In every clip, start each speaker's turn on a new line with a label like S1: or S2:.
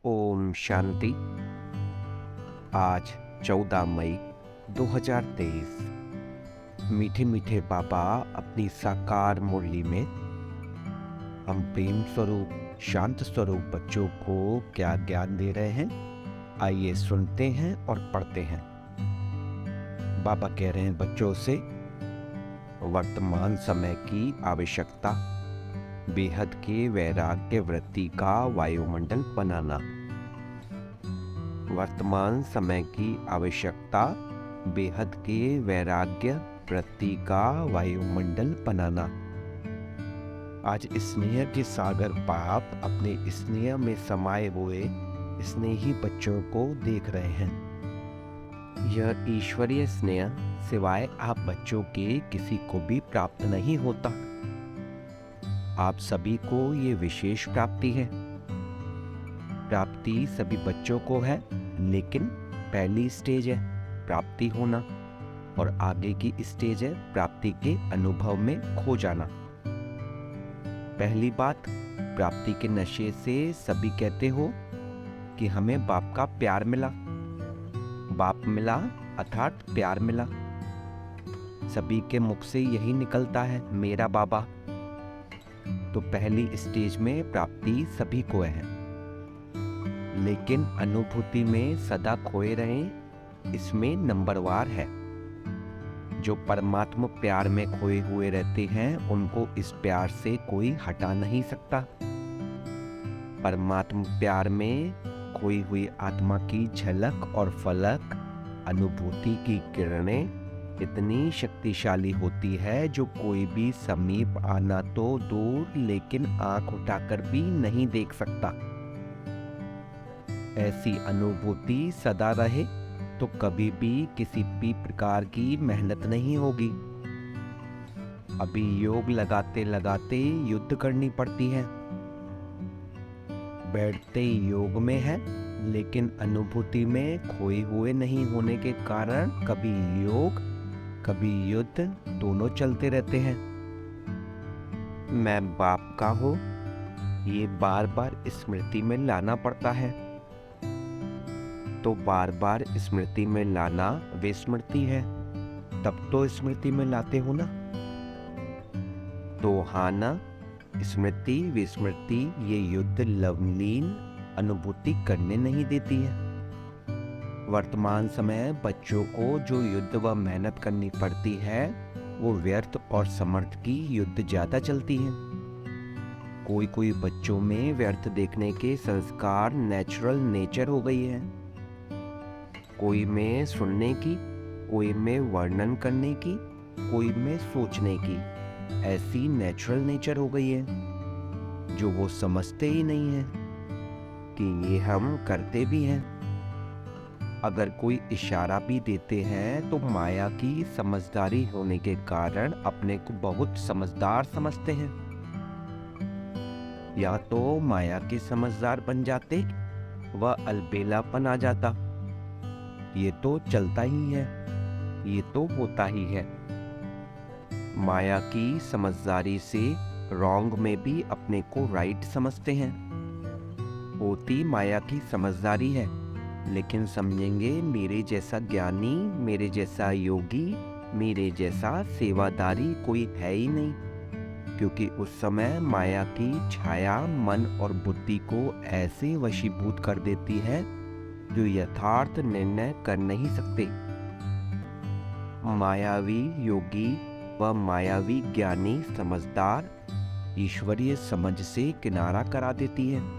S1: ओम शांति। आज 14 मई 2023। मीठे मीठे बाबा अपनी साकार मुरली में हम प्रेम स्वरूप शांत स्वरूप बच्चों को क्या ज्ञान दे रहे हैं, आइए सुनते हैं और पढ़ते हैं। बाबा कह रहे हैं बच्चों से, वर्तमान समय की आवश्यकता बेहद के वैराग्य वृत्ति का वायुमंडल बनाना। वर्तमान समय की आवश्यकता बेहद के वैराग्य वृत्ति का वायुमंडल बनाना। आज स्नेह के सागर बाप अपने स्नेह में समाये हुए स्नेही बच्चों को देख रहे हैं। यह ईश्वरीय स्नेह सिवाय आप बच्चों के किसी को भी प्राप्त नहीं होता। आप सभी को ये विशेष प्राप्ति है। प्राप्ति सभी बच्चों को है, लेकिन पहली स्टेज है प्राप्ति होना और आगे की स्टेज है प्राप्ति के अनुभव में खो जाना। पहली बात, प्राप्ति के नशे से सभी कहते हो कि हमें बाप का प्यार मिला, बाप मिला अर्थात प्यार मिला। सभी के मुख से यही निकलता है, मेरा बाबा। तो पहली स्टेज में प्राप्ति सभी को है, लेकिन अनुभूति में सदा खोए रहें, इसमें नंबरवार है। जो परमात्मा प्यार में खोए हुए रहते हैं उनको इस प्यार से कोई हटा नहीं सकता। परमात्मा प्यार में खोई हुई आत्मा की झलक और फलक अनुभूति की किरणें इतनी शक्तिशाली होती है जो कोई भी समीप आना तो दूर, लेकिन आंख उठाकर भी नहीं देख सकता। ऐसी अनुभूति सदा रहे तो कभी भी किसी भी प्रकार की मेहनत नहीं होगी। अभी योग लगाते लगाते युद्ध करनी पड़ती है। बैठते योग में है, लेकिन अनुभूति में खोए हुए नहीं होने के कारण कभी योग कभी युद्ध दोनों चलते रहते हैं। मैं बाप का हूँ, ये बार बार स्मृति में लाना पड़ता है। तो बार बार स्मृति में लाना विस्मृति है, तब तो स्मृति में लाते हो ना। तो हाँ ना, स्मृति विस्मृति ये युद्ध लवलीन अनुभूति करने नहीं देती है। वर्तमान समय बच्चों को जो युद्ध व मेहनत करनी पड़ती है वो व्यर्थ और समर्थ की युद्ध ज्यादा चलती है। कोई कोई बच्चों में व्यर्थ देखने के संस्कार नेचुरल नेचर हो गई है। कोई में सुनने की, कोई में वर्णन करने की, कोई में सोचने की, ऐसी नेचुरल नेचर हो गई है जो वो समझते ही नहीं है कि ये हम करते भी हैं। अगर कोई इशारा भी देते हैं तो माया की समझदारी होने के कारण अपने को बहुत समझदार समझते हैं। या तो माया के समझदार बन जाते व अलबेलापन आ जाता। ये तो चलता ही है, ये तो होता ही है। माया की समझदारी से रॉन्ग में भी अपने को राइट समझते हैं। होती माया की समझदारी है, लेकिन समझेंगे मेरे जैसा ज्ञानी, मेरे जैसा योगी, मेरे जैसा सेवादारी कोई है ही नहीं, क्योंकि उस समय माया की छाया मन और बुद्धि को ऐसे वशीभूत कर देती है जो यथार्थ निर्णय कर नहीं सकते। मायावी योगी व मायावी ज्ञानी समझदार ईश्वरीय समझ से किनारा करा देती है।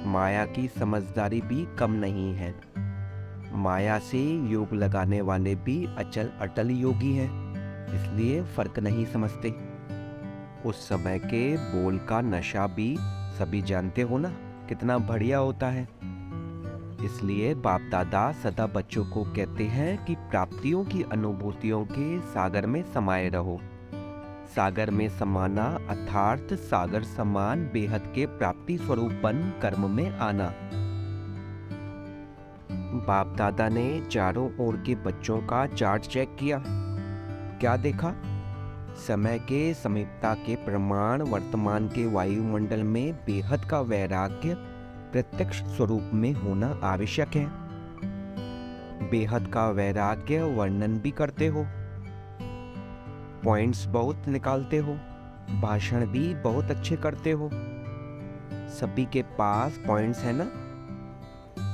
S1: माया की समझदारी भी कम नहीं है। माया से योग लगाने वाले भी अचल अटल योगी हैं, इसलिए फर्क नहीं समझते। उस समय के बोल का नशा भी सभी जानते हो ना, कितना बढ़िया होता है। इसलिए बाप दादा सदा बच्चों को कहते हैं कि प्राप्तियों की अनुभूतियों के सागर में समाये रहो। सागर में समाना अर्थात सागर समान बेहद के प्राप्ति स्वरूप बन कर्म में आना। बाप दादा ने चारों ओर के बच्चों का चार्ट चेक किया। क्या देखा? समय के समीपता के प्रमाण वर्तमान के वायुमंडल में बेहद का वैराग्य प्रत्यक्ष स्वरूप में होना आवश्यक है। बेहद का वैराग्य वर्णन भी करते हो, पॉइंट्स बहुत निकालते हो, भाषण भी बहुत अच्छे करते हो। सभी के पास पॉइंट्स है ना।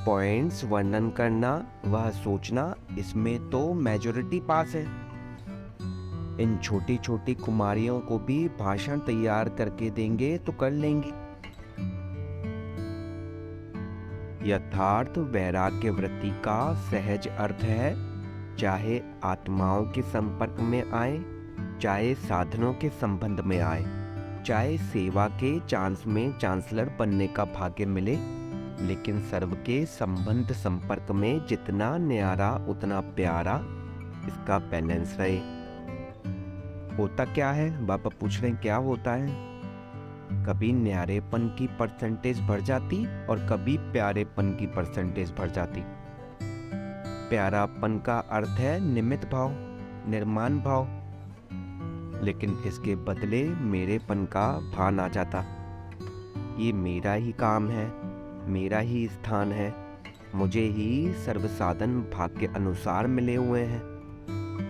S1: पॉइंट्स वर्णन करना, वह सोचना, इसमें तो मेजॉरिटी पास है। इन छोटी छोटी कुमारियों को भी भाषण तैयार करके देंगे तो कर लेंगी। यथार्थ वैराग्य वृत्ति का सहज अर्थ है, चाहे आत्माओं के संपर्क में आए, चाहे साधनों के संबंध में आए, चाहे सेवा के चांस में चांसलर बनने का भाग्य मिले, लेकिन सर्व के संबंध संपर्क में जितना न्यारा उतना प्यारा, इसका बैलेंस रहे। होता क्या है, बाबा पूछ रहे हैं क्या होता है? कभी न्यारेपन की परसेंटेज बढ़ जाती और कभी प्यारेपन की परसेंटेज बढ़ जाती। प्यारापन का अर्थ है निमित्त भाव, निर्माण भाव, लेकिन इसके बदले मेरेपन का भान आ जाता। ये मेरा ही काम है, मेरा ही स्थान है, मुझे ही सर्व साधन भाग्य अनुसार मिले हुए हैं।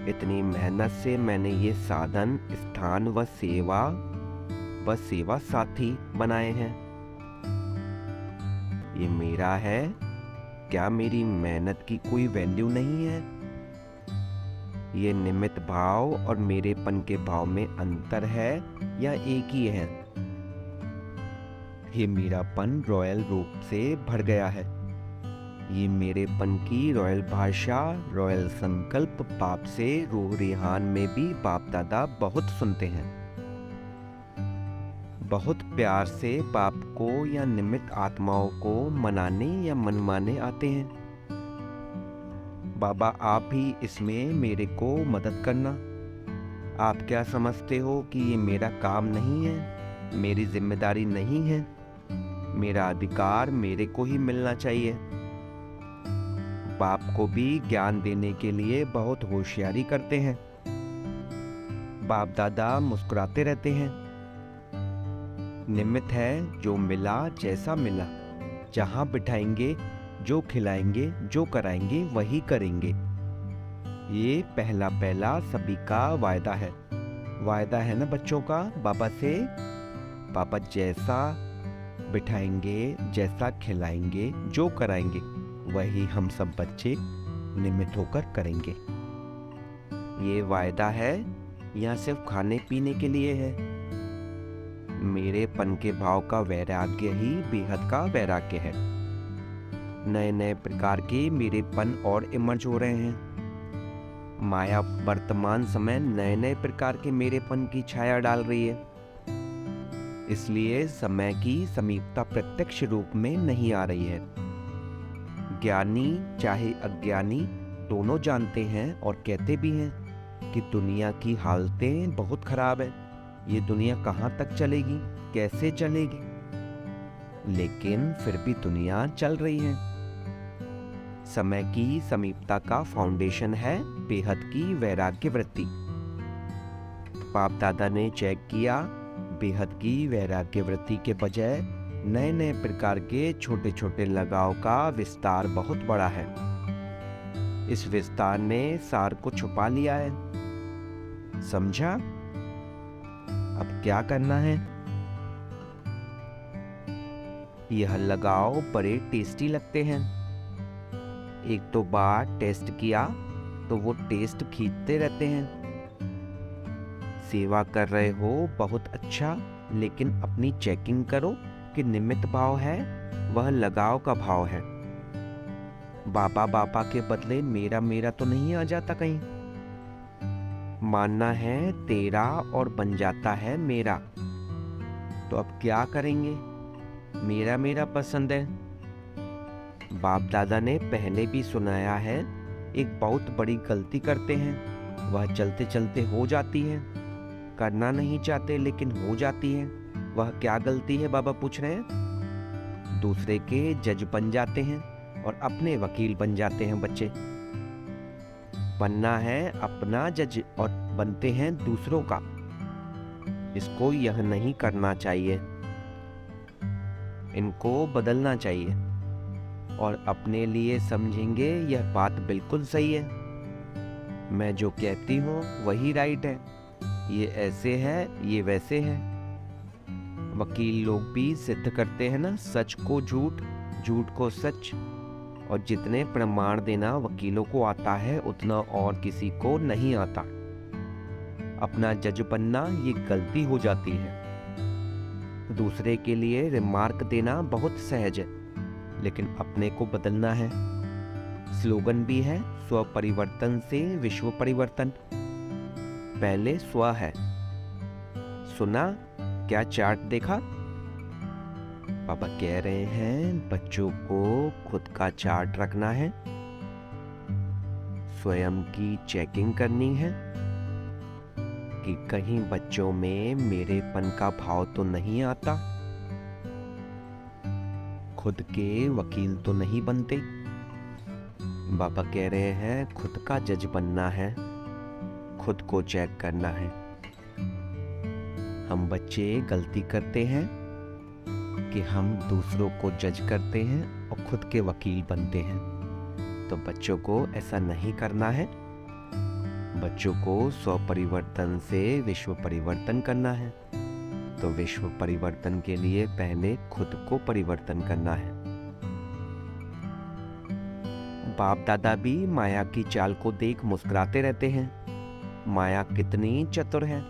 S1: इतनी मेहनत से मैंने ये साधन, स्थान व सेवा साथी बनाए हैं। ये मेरा है, क्या मेरी मेहनत की कोई वैल्यू नहीं है? ये निमित्त भाव और मेरेपन के भाव में अंतर है या एक ही है? ये मेरापन रॉयल रूप से भर गया है। ये मेरेपन की रॉयल भाषा, रॉयल संकल्प बाप से रूह रिहान में भी बाप दादा बहुत सुनते हैं। बहुत प्यार से बाप को या निमित्त आत्माओं को मनाने या मनवाने आते हैं। बाबा आप ही इसमें मेरे को मदद करना। आप क्या समझते हो कि ये मेरा काम नहीं है, मेरी जिम्मेदारी नहीं है, मेरा अधिकार मेरे को ही मिलना चाहिए। बाप को भी ज्ञान देने के लिए बहुत होशियारी करते हैं। बाप दादा मुस्कुराते रहते हैं। निमित्त है, जो मिला जैसा मिला, जहां बिठाएंगे, जो खिलाएंगे, जो कराएंगे वही करेंगे। ये पहला पहला सभी का वायदा है। वायदा है ना बच्चों का बाबा से। पापा जैसा बिठाएंगे, जैसा खिलाएंगे, जो कराएंगे वही हम सब बच्चे निमित्त होकर करेंगे। ये वायदा है या सिर्फ खाने पीने के लिए है? मेरेपन के भाव का वैराग्य ही बेहद का वैराग्य है। नए नए प्रकार के मेरेपन और इमर्ज हो रहे हैं। माया वर्तमान समय नए नए प्रकार के मेरेपन की छाया डाल रही है। इसलिए समय की समीपता प्रत्यक्ष रूप में नहीं आ रही है। ज्ञानी चाहे अज्ञानी दोनों जानते हैं और कहते भी हैं कि दुनिया की हालतें बहुत खराब है, ये दुनिया कहाँ तक चलेगी, कैसे चलेगी, लेकिन फिर भी दुनिया चल रही है। समय की समीपता का फाउंडेशन है बेहद की वैराग्य वृत्ति। बाप दादा ने चेक किया, बेहद की वैराग्य वृत्ति के बजाय नए नए प्रकार के छोटे छोटे लगाव का विस्तार बहुत बड़ा है। इस विस्तार ने सार को छुपा लिया है। समझा? अब क्या करना है? यह लगाव बड़े टेस्टी लगते हैं। एक दो बार टेस्ट किया तो वो टेस्ट खींचते रहते हैं। सेवा कर रहे हो बहुत अच्छा, लेकिन अपनी चेकिंग करो कि निमित्त भाव है वह लगाव का भाव है। बाबा बाबा के बदले मेरा मेरा तो नहीं आ जाता कहीं। मानना है तेरा और बन जाता है मेरा। तो अब क्या करेंगे? मेरा मेरा पसंद है। बाप दादा ने पहले भी सुनाया है, एक बहुत बड़ी गलती करते हैं, वह चलते चलते हो जाती है। करना नहीं चाहते लेकिन हो जाती है। वह क्या गलती है बाबा पूछ रहे हैं? दूसरे के जज बन जाते हैं और अपने वकील बन जाते हैं बच्चे। बनना है अपना जज और बनते हैं दूसरों का। इसको यह नहीं करना चाहिए, इनको बदलना चाहिए और अपने लिए समझेंगे यह बात बिल्कुल सही है, मैं जो कहती हूँ वही राइट है, ये ऐसे है ये वैसे है। वकील लोग भी सिद्ध करते हैं ना, सच को झूठ, झूठ को सच, और जितने प्रमाण देना वकीलों को आता है उतना और किसी को नहीं आता। अपना जज बनना ये गलती हो जाती है। दूसरे के लिए रिमार्क देना बहुत सहज है, लेकिन अपने को बदलना है। स्लोगन भी है, स्व परिवर्तन से विश्व परिवर्तन। पहले स्व है। सुना क्या चार्ट देखा? पापा कह रहे हैं बच्चों को खुद का चार्ट रखना है, स्वयं की चेकिंग करनी है कि कहीं बच्चों में मेरेपन का भाव तो नहीं आता, खुद के वकील तो नहीं बनते। बाबा कह रहे हैं खुद का जज बनना है, खुद को चेक करना है। हम बच्चे गलती करते हैं कि हम दूसरों को जज करते हैं और खुद के वकील बनते हैं। तो बच्चों को ऐसा नहीं करना है, बच्चों को स्व परिवर्तन से विश्व परिवर्तन करना है। तो विश्व परिवर्तन के लिए पहले खुद को परिवर्तन करना है। बाप दादा भी माया की चाल को देख मुस्कुराते रहते हैं। माया कितनी चतुर है,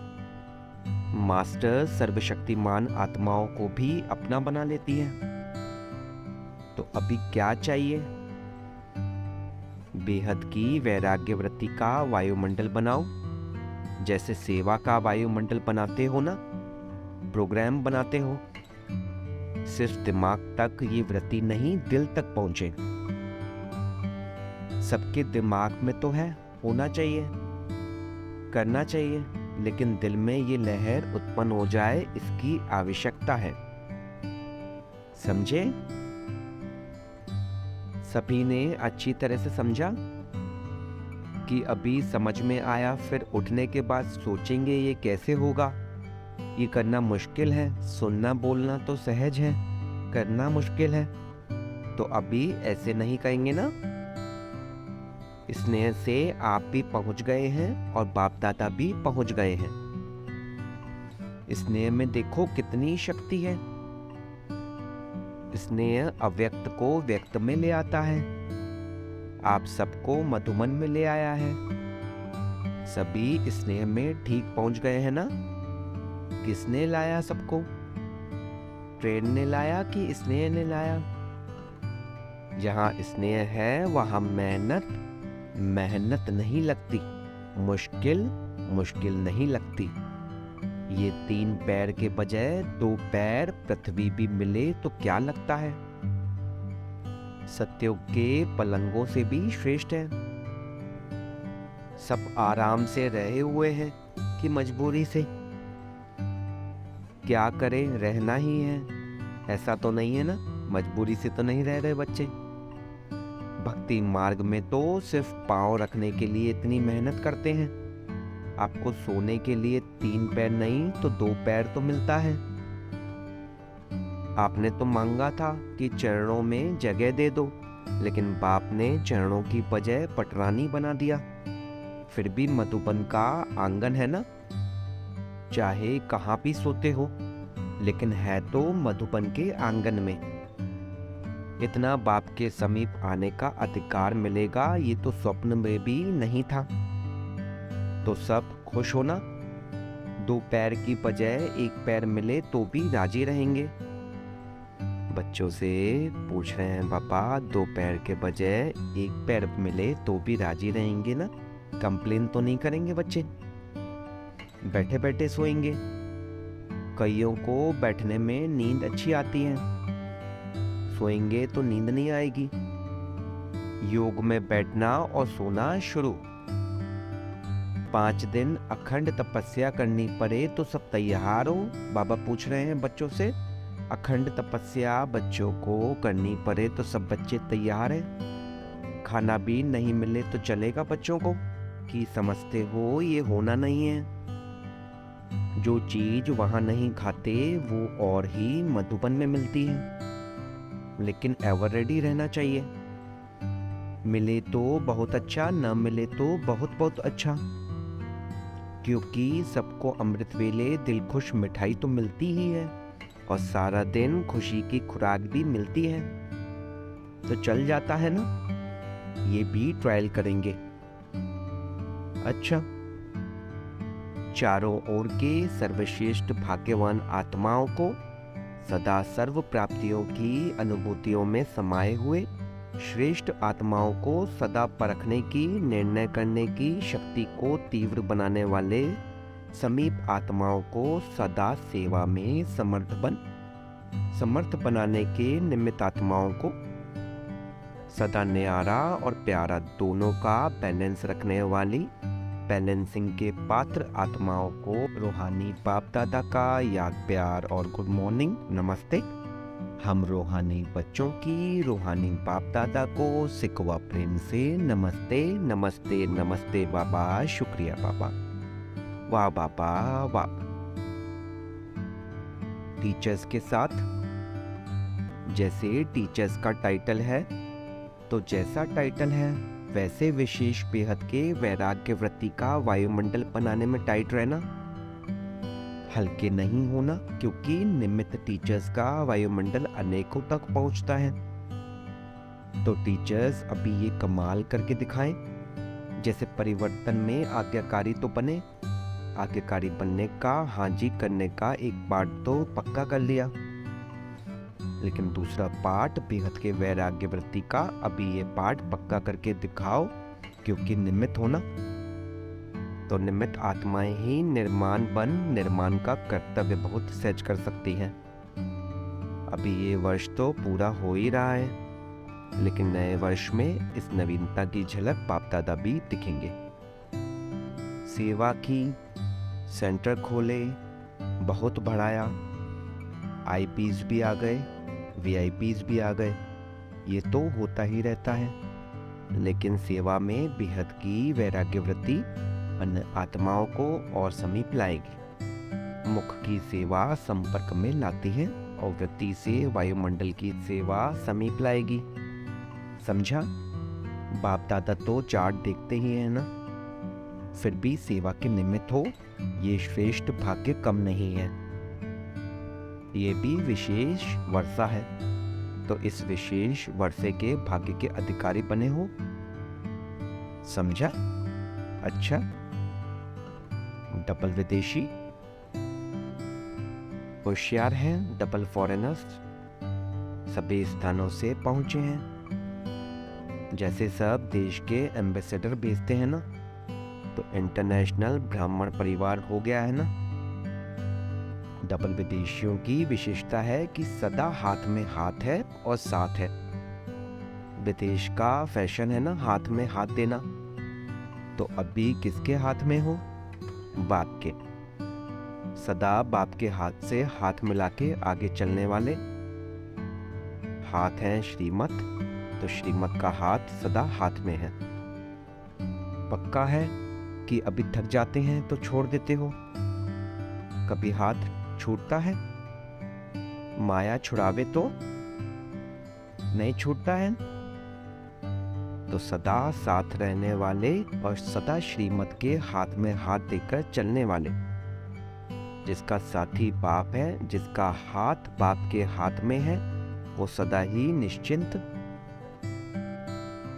S1: मास्टर सर्वशक्तिमान आत्माओं को भी अपना बना लेती है। तो अभी क्या चाहिए? बेहद की वैराग्य वृत्ति का वायुमंडल बनाओ, जैसे सेवा का वायुमंडल बनाते हो ना, प्रोग्राम बनाते हो। सिर्फ दिमाग तक ये वृत्ति नहीं, दिल तक पहुंचे। सबके दिमाग में तो है, होना चाहिए, करना चाहिए, लेकिन दिल में ये लहर उत्पन्न हो जाए, इसकी आवश्यकता है। समझे? सभी ने अच्छी तरह से समझा कि अभी समझ में आया, फिर उठने के बाद सोचेंगे ये कैसे होगा। ये करना मुश्किल है, सुनना बोलना तो सहज है, करना मुश्किल है। तो अभी ऐसे नहीं कहेंगे ना। स्नेह से आप भी पहुंच गए हैं और बाप दादा भी पहुंच गए हैं। स्नेह में देखो कितनी शक्ति है। स्नेह अव्यक्त को व्यक्त में ले आता है। आप सबको मधुमन में ले आया है। सभी स्नेह में ठीक पहुंच गए हैं ना। किसने लाया सबको? ट्रेन ने लाया कि स्नेह ने लाया? जहां स्नेह है वहां मेहनत नहीं लगती, मुश्किल नहीं लगती। ये 3 पैर के बजाय 2 पैर पृथ्वी भी मिले तो क्या लगता है? सत्युग के पलंगों से भी श्रेष्ठ है। सब आराम से रहे हुए हैं कि मजबूरी से? क्या करें, रहना ही है। ऐसा तो नहीं है ना, मजबूरी से तो नहीं रह रहे बच्चे। भक्ति मार्ग में तो सिर्फ पांव रखने के लिए इतनी मेहनत करते हैं। आपको सोने के लिए 3 पैर नहीं तो 2 पैर तो मिलता है। आपने तो मांगा था कि चरणों में जगह दे दो, लेकिन बाप ने चरणों की बजाय पटरानी बना दिया। फिर भी मधुबन का आंगन है ना, चाहे कहाँ भी सोते हो, लेकिन है तो मधुबन के आंगन में। इतना बाप के समीप आने का अधिकार मिलेगा, ये तो स्वप्न में भी नहीं था। तो सब खुश हो ना। 2 पैर की बजाय 1 पैर मिले तो भी राजी रहेंगे। बच्चों से पूछ रहे हैं पापा, 2 पैर के बजाय 1 पैर मिले तो भी राजी रहेंगे ना? कंप्लेन तो नहीं करेंगे बच्चे? बैठे बैठे सोएंगे। कईयों को बैठने में नींद अच्छी आती है, सोएंगे तो नींद नहीं आएगी। योग में बैठना और सोना शुरू। 5 दिन अखंड तपस्या करनी पड़े तो सब तैयार हो? बाबा पूछ रहे हैं बच्चों से, अखंड तपस्या बच्चों को करनी पड़े तो सब बच्चे तैयार हैं? खाना भी नहीं मिले तो चलेगा बच्चों को? कि समझते हो ये होना नहीं है? जो चीज वहां नहीं खाते वो और ही मधुबन में मिलती है। लेकिन एवर रेडी रहना चाहिए। मिले तो बहुत अच्छा, न मिले तो बहुत बहुत अच्छा, क्योंकि सबको अमृत वेले दिल खुश मिठाई तो मिलती ही है और सारा दिन खुशी की खुराक भी मिलती है। तो चल जाता है ना, ये भी ट्रायल करेंगे। अच्छा, चारों ओर के सर्वश्रेष्ठ भाग्यवान आत्माओं को सदा सर्व प्राप्तियों की अनुभूतियों में समाये हुए श्रेष्ठ आत्माओं को सदा परखने की, निर्णय करने की शक्ति को तीव्र बनाने वाले समीप आत्माओं को सदा सेवा में समर्थ बनाने के निमित्त आत्माओं को सदा न्यारा और प्यारा दोनों का बैलेंस रखने वाली बैलेंसिंग के पात्र आत्माओं को रूहानी बाप दादा का याद, प्यार और गुड मॉर्निंग, नमस्ते। हम रूहानी बच्चों की रूहानी बाप दादा को सिकवा प्रेम से नमस्ते नमस्ते नमस्ते बाबा, शुक्रिया बाबा, वाह बाबा वाह। टीचर्स के साथ, जैसे टीचर्स का टाइटल है तो जैसा टाइटल है वैसे विशेष बेहद के वैराग्य वृत्ति का वायुमंडल बनाने में टाइट रहना, हल्के नहीं होना, क्योंकि निमित्त टीचर्स का वायुमंडल अनेकों तक पहुंचता है। तो टीचर्स अभी ये कमाल करके दिखाएं, जैसे परिवर्तन में आज्ञाकारी तो बने, आज्ञाकारी बनने का, हाँ जी करने का एक पार्ट तो पक्का कर लिया, लेकिन दूसरा पार्ट बेहद के वैराग्य वृत्ति का अभी ये पार्ट पक्का करके दिखाओ, क्योंकि निमित्त होना। तो निमित्त आत्माएं ही निर्माण का कर्तव्य बहुत सहज कर सकती हैं। अभी ये वर्ष तो पूरा हो ही रहा है, लेकिन नए वर्ष में इस नवीनता की झलक बाप दादा भी दिखेंगे। सेवा की, सेंटर खोले, बहुत बढ़ाया, आईपीज भी आ गए, वीआईपीज भी आ गए, ये तो होता ही रहता है। लेकिन सेवा में बेहद की वैराग्य वृत्ति अन्य आत्माओं को और समीप लाएगी। मुख की सेवा संपर्क में लाती है और वृत्ति से वायुमंडल की सेवा समीप लाएगी। समझा? बाप दादा तो चार्ट देखते ही है ना, फिर भी सेवा के निमित्त हो, ये श्रेष्ठ भाग्य कम नहीं है। ये भी विशेष वर्षा है, तो इस विशेष वर्षे के भाग्य के अधिकारी बने हो। समझा? अच्छा, डबल विदेशी होशियार हैं, डबल फॉरेनर्स सभी स्थानों से पहुंचे हैं। जैसे सब देश के एम्बेसडर भेजते हैं ना, तो इंटरनेशनल ब्राह्मण परिवार हो गया है ना। डबल विदेशियों की विशेषता है कि सदा हाथ में हाथ है और साथ है। विदेश का फैशन है ना हाथ में हाथ देना, तो अभी किसके हाथ में हो? बाप के। सदा बाप के हाथ से हाथ मिला के आगे चलने वाले। हाथ है श्रीमत, तो श्रीमत का हाथ सदा हाथ में है। पक्का है कि अभी थक जाते हैं तो छोड़ देते हो? कभी हाथ छूटता है? माया छुड़ावे तो नहीं छूटता है। तो सदा साथ रहने वाले और सदा श्रीमत के हाथ में हाथ देकर चलने वाले, जिसका साथी बाप है, जिसका हाथ बाप के हाथ में है, वो सदा ही निश्चिंत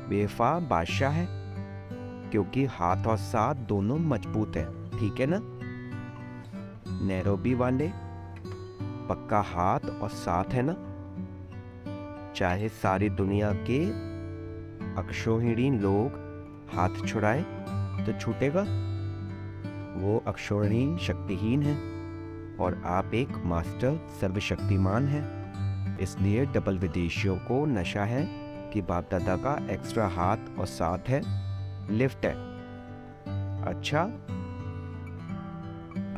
S1: बेफा बादशाह है, क्योंकि हाथ और साथ दोनों मजबूत है। ठीक है ना? नैरोबी वाले पक्का हाथ और साथ है ना। चाहे सारी दुनिया के अक्षोहिणी लोग हाथ छुड़ाए तो छूटेगा? वो अक्षोहिणी शक्तिहीन है और आप एक मास्टर सर्वशक्तिमान हैं। इसलिए डबल विदेशियों को नशा है कि बाप दादा का एक्स्ट्रा हाथ और साथ है, लिफ्ट है। अच्छा,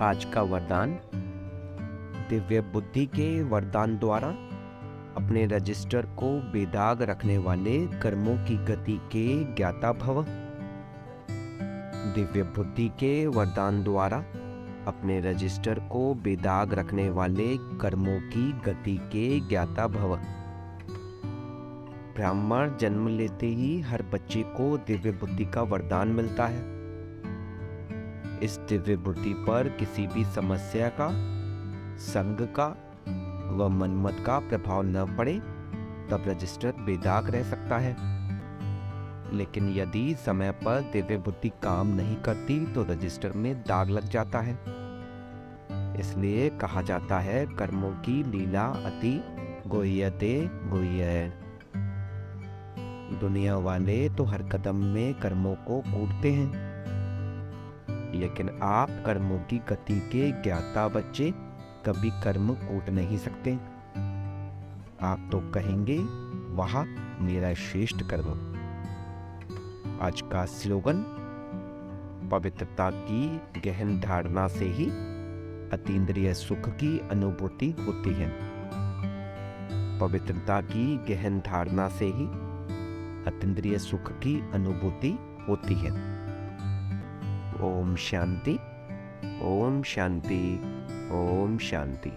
S1: आज का वरदान, दिव्य बुद्धि के वरदान द्वारा अपने रजिस्टर को बेदाग रखने वाले कर्मों की गति के ज्ञाता भव। दिव्य बुद्धि के वरदान द्वारा अपने रजिस्टर को बेदाग रखने वाले कर्मों की गति के ज्ञाता भव। ब्राह्मण जन्म लेते ही हर बच्चे को दिव्य बुद्धि का वरदान मिलता है। इस दिव्य बुद्धि पर किसी भी समस्या का, संग का व मनमत का प्रभाव न पड़े तब रजिस्टर बेदाग रह सकता है। लेकिन यदि समय पर दिव्य बुद्धि काम नहीं करती तो रजिस्टर में दाग लग जाता है। इसलिए कहा जाता है कर्मों की लीला अति गुह्यते गुह्य। दुनिया वाले तो हर कदम में कर्मों को कूटते हैं, लेकिन आप कर्मों की गति के ज्ञाता बच्चे कभी कर्म कूट नहीं सकते। आप तो कहेंगे वाह मेरा श्रेष्ठ कर्म। आज का स्लोगन, पवित्रता की गहन धारणा से ही अतीन्द्रिय सुख की अनुभूति होती है। पवित्रता की गहन धारणा से ही अतीन्द्रिय सुख की अनुभूति होती है। ओम शांति, ओम शांति, ओम शांति।